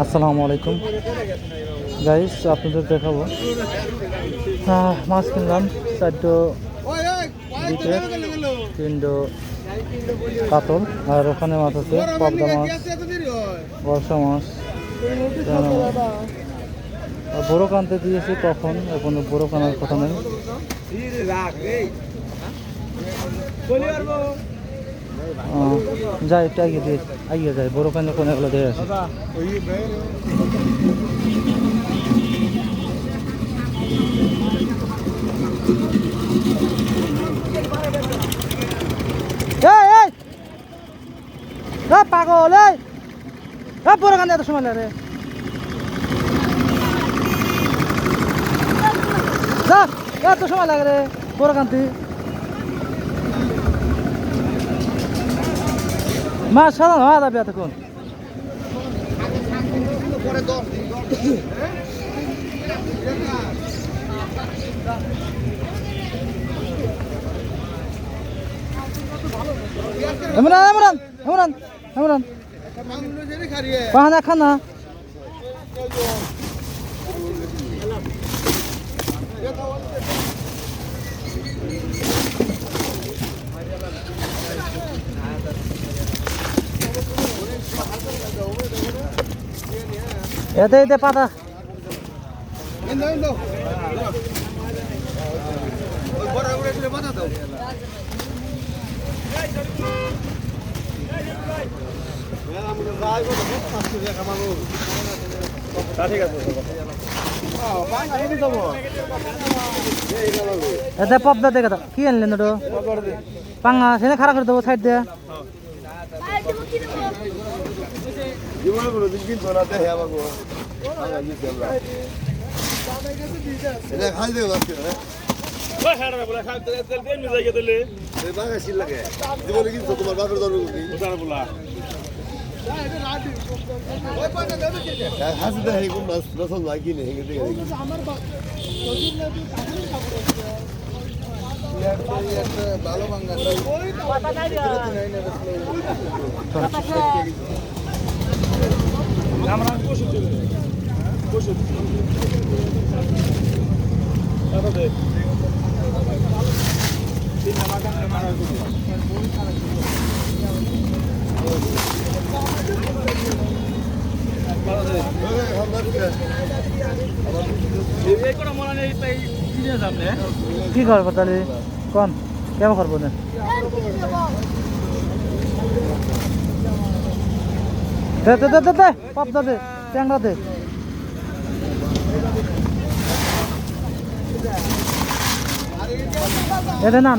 আসসালামু আলাইকুম গাইস, আপনাদের দেখাবো মাছ কিনলাম। 4টো বিকেট, 3টো কাতল, আর ওখানে মাছ আছে পাবদা মাছ, বর্ষা মাছ। বড় কানতে দিয়েছি কখন, এখন বড় কানার কথা নেই। যাই একটু আগিয়ে যায়, বড় কানে কোন এগুলো দিয়ে আছে। পাগল বড় কান্দে এত সময় লাগে এত সময় লাগে রে বড় কান্তি। মাছ সাদা হওয়া যাবে এতক্ষণ। পাহানা খানা এতে পাতা এতে পদ্মা দেখে দাও। কি আনলেন ওটা? পাঙ্গা সেটা খারাপ করে দেবো সাইড দিয়ে। ভালো বাঙ্গা কি করবো তাহলে কোন কেমন করবো না? দে পাবদা দে, ট্যাংরা দে। এতে নান